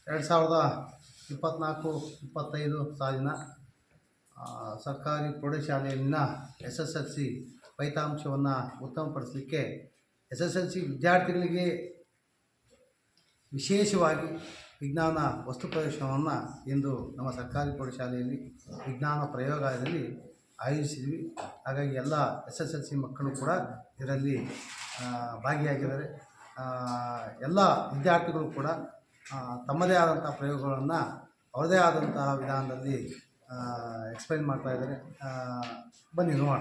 2024-25 ಸಾಲಿನ ಸರ್ಕಾರಿ ಪ್ರೌಢಶಾಲೆಯಲ್ಲಿನ SSLC ಫಲಿತಾಂಶವನ್ನು ಉತ್ತಮಪಡಿಸಲಿಕ್ಕೆ SSLC ವಿದ್ಯಾರ್ಥಿಗಳಿಗೆ ವಿಶೇಷವಾಗಿ ವಿಜ್ಞಾನ ವಸ್ತು ಪ್ರದರ್ಶನವನ್ನು ಇಂದು ನಮ್ಮ ಸರ್ಕಾರಿ ಪ್ರೌಢಶಾಲೆಯಲ್ಲಿ ವಿಜ್ಞಾನ ಪ್ರಯೋಗಾಲಯದಲ್ಲಿ ಆಯೋಜಿಸಿದ್ವಿ. ಹಾಗಾಗಿ ಎಲ್ಲ SSLC ಮಕ್ಕಳು ಕೂಡ ಇದರಲ್ಲಿ ಭಾಗಿಯಾಗಿದ್ದಾರೆ. ಎಲ್ಲ ವಿದ್ಯಾರ್ಥಿಗಳು ಕೂಡ ತಮ್ಮದೇ ಆದಂಥ ಪ್ರಯೋಗಗಳನ್ನು ಅವರದೇ ಆದಂತಹ ವಿಧಾನದಲ್ಲಿ ಎಕ್ಸ್ಪ್ಲೈನ್ ಮಾಡ್ತಾಯಿದ್ದಾರೆ. ಬನ್ನಿ ನೋಡೋಣ.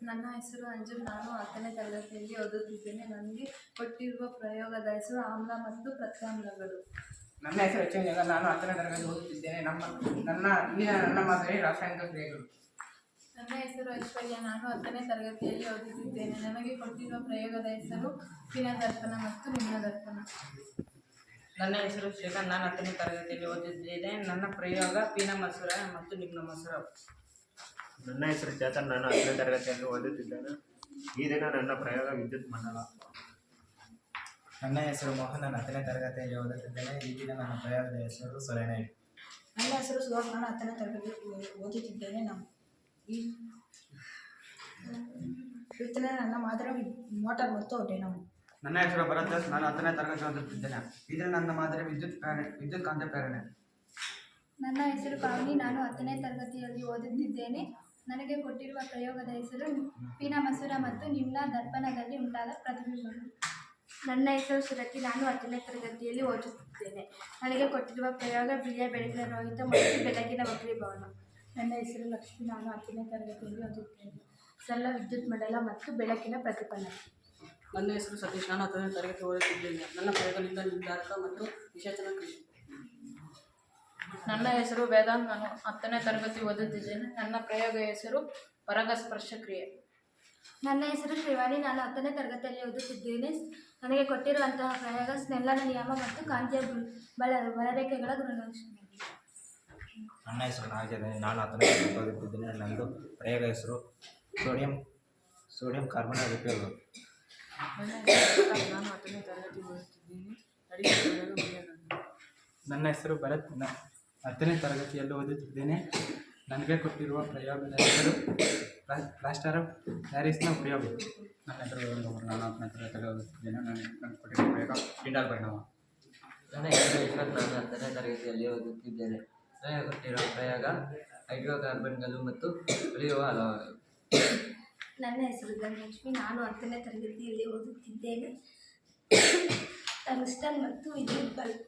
ನನ್ನ ಹೆಸರು ಅಂಜು. ನಾನು 10ನೇ ತರಗತಿಯಲ್ಲಿ ಓದುತ್ತಿದ್ದೇನೆ. ನನಗೆ ಕೊಟ್ಟಿರುವ ಪ್ರಯೋಗದ ಹೆಸರು ಆಮ್ಲ ಮತ್ತು ಪ್ರತ್ಯಾಮ್ಲಗಳು. ನನ್ನ ಹೆಸರು ಎಚ್. ನಾನು 10ನೇ ತರಗತಿ ಓದುತ್ತಿದ್ದೇನೆ. ನನ್ನ ಮಾದರಿ ರಾಸಾಯನಿಕ ಕ್ರಿಯೆಗಳು. ನನ್ನ ಹೆಸರು ಐಶ್ವರ್ಯ. ನಾನು 10ನೇ ತರಗತಿಯಲ್ಲಿ ಓದುತ್ತಿದ್ದೇನೆ. ನನಗೆ ಕೊಟ್ಟಿರುವ ಪ್ರಯೋಗದ ಹೆಸರು ಪಿನದರ್ಪಣ ಮತ್ತು ನಿಮ್ನದರ್ಪಣ. ನನ್ನ ಹೆಸರು ಶ್ರೀಕಾಂತ್. ನಾನು 10ನೇ ತರಗತಿಯಲ್ಲಿ ಓದುತ್ತಿದ್ದೇನೆ. ನನ್ನ ಪ್ರಯೋಗ ಪೀನ ಮಸೂರ ಮತ್ತು ನಿಮ್ನ ಮಸೂರ. ನನ್ನ ಹೆಸರು ಚೇತನ್. ನಾನು 10ನೇ ತರಗತಿಯಲ್ಲಿ ಓದುತ್ತಿದ್ದೇನೆ. ಈ ದಿನ ನನ್ನ ಪ್ರಯೋಗ ವಿದ್ಯುತ್ ಮಂಡಲ. ನನ್ನ ಹೆಸರು ಮೋಹನ್. ನಾನು 10ನೇ ತರಗತಿಯಲ್ಲಿ ಓದುತ್ತಿದ್ದೇನೆ. ಈ ದಿನ ನನ್ನ ಪ್ರಯೋಗದ ಹೆಸರು ಸೊಲೆನೈಡ್. ನನ್ನ ಹೆಸರು ಸುಧಾರ್. ನಾನು 10ನೇ ತರಗತಿಯಲ್ಲಿ ಓದುತ್ತಿದ್ದೇನೆ. ಇವತ್ತಿನ ನನ್ನ ಮಾದರಿ ಮೋಟಾರ್ ಮತ್ತು ಡೈನಮೋ. ನನ್ನ ಹೆಸರು ಭರತ್. ನಾನು 10ನೇ ತರಗತಿ ಓದುತ್ತಿದ್ದೇನೆ. ಇದರ ನನ್ನ ಮಾದರಿ ವಿದ್ಯುತ್ ಕಾಂತ ಪ್ರೇರಣೆ. ನನ್ನ ಹೆಸರು ಪಾವನಿ. ನಾನು 10ನೇ ತರಗತಿಯಲ್ಲಿ ಓದುತ್ತಿದ್ದೇನೆ. ನನಗೆ ಕೊಟ್ಟಿರುವ ಪ್ರಯೋಗದ ಹೆಸರು ಪೀನ ಮಸೂರ ಮತ್ತು ನಿಮ್ನ ದರ್ಪಣದಲ್ಲಿ ಉಂಟಾದ ಪ್ರತಿಬಿಂಬಗಳು. ನನ್ನ ಹೆಸರು ಸುರತಿ. ನಾನು 10ನೇ ತರಗತಿಯಲ್ಲಿ ಓದುತ್ತಿದ್ದೇನೆ. ನನಗೆ ಕೊಟ್ಟಿರುವ ಪ್ರಯೋಗ ಬಿಳಿಯ ಬೆಳಕಿನ ರೋಹಿತ ಮತ್ತು ಬೆಳಕಿನ ವಕ್ರೀಭವನ. ನನ್ನ ಹೆಸರು ಲಕ್ಷ್ಮಿ. ನಾನು 10ನೇ ತರಗತಿಯಲ್ಲಿ ಓದುತ್ತೇನೆ. ಸರಳ ವಿದ್ಯುತ್ ಮಂಡಲ ಮತ್ತು ಬೆಳಕಿನ ಪ್ರತಿಫಲನ. ನನ್ನ ಹೆಸರು ಸತೀಶ್. ನಾನು 10ನೇ ತರಗತಿ ಓದುತ್ತಿದ್ದೇನೆ. ನನ್ನ ಪ್ರಯೋಗದಿಂದ ನಿರ್ಧಾರಕ ಮತ್ತು ನಿಶಾಚನ ಕ್ರಿಯೆ. ನನ್ನ ಹೆಸರು ವೇದಾಂತ್. ನಾನು 10ನೇ ತರಗತಿ ಓದುತ್ತಿದ್ದೇನೆ. ನನ್ನ ಪ್ರಯೋಗ ಹೆಸರು ಪರಾಗಸ್ಪರ್ಶ ಕ್ರಿಯೆ. ನನ್ನ ಹೆಸರು ಶ್ರೀವಾಣಿ. ನಾನು 10ನೇ ತರಗತಿಯಲ್ಲಿ ಓದುತ್ತಿದ್ದೇನೆ. ನನಗೆ ಕೊಟ್ಟಿರುವಂತಹ ಪ್ರಯೋಗ ಸ್ನೆಲ್ಲನ ನಿಯಮ ಮತ್ತು ಕಾಂತೀಯ ಬಲರೇಖೆಗಳ ಗುಣಲಕ್ಷಣ. ನನ್ನ ಹೆಸರು ನಾಗೇಂದ್ರ. ನಾನು 10ನೇ ತರಗತಿ ಓದುತ್ತಿದ್ದೇನೆ. ನನ್ನದು ಪ್ರಯೋಗ ಹೆಸರು ಸೋಡಿಯಂ ಕಾರ್ಬನೇಟ್ ಉಪಯೋಗ. ನಾನು 10ನೇ ತರಗತಿ ಓದುತ್ತಿದ್ದೇನೆ. ನನ್ನ ಹೆಸರು ಭರತ್. 10ನೇ ತರಗತಿಯಲ್ಲಿ ಓದುತ್ತಿದ್ದೇನೆ. ನನಗೆ ಕೊಟ್ಟಿರುವ ಪ್ರಯೋಗದ ಹೆಸರು ಪ್ಲಾಸ್ಟರ್ ಆಫ್ ಪ್ಯಾರಿಸ್ನ ಉಪಯೋಗ. ನನ್ನ ಹೆಸರು ನಾನು 10ನೇ ತರಗತಿಯಲ್ಲಿ ಓದುತ್ತಿದ್ದೇನೆ. ನನಗೆ ಕೊಟ್ಟಿರುವ ಪ್ರಯೋಗ ಟಿಂಡಾಲ್ ಪರಿಣಾಮ. ನನ್ನ ಹೆಸರು ಯಶ್ವಂತ್. ನಾನು 10ನೇ ತರಗತಿಯಲ್ಲಿ ಓದುತ್ತಿದ್ದೇನೆ. ನನಗೆ ಕೊಟ್ಟಿರುವ ಪ್ರಯೋಗ ಹೈಡ್ರೋಕಾರ್ಬನ್ಗಳು ಮತ್ತು ಉಳಿಯುವ ಹಲವಾರು. ನನ್ನ ಹೆಸರು ಧನಲಕ್ಷ್ಮಿ. ನಾನು 10ನೇ ತರಗತಿಯಲ್ಲಿ ಓದುತ್ತಿದ್ದೇನೆ. ಟಂಗ್ಸ್ಟನ್ ಮತ್ತು ವಿದ್ಯುತ್ ಬಲ್ಬ್.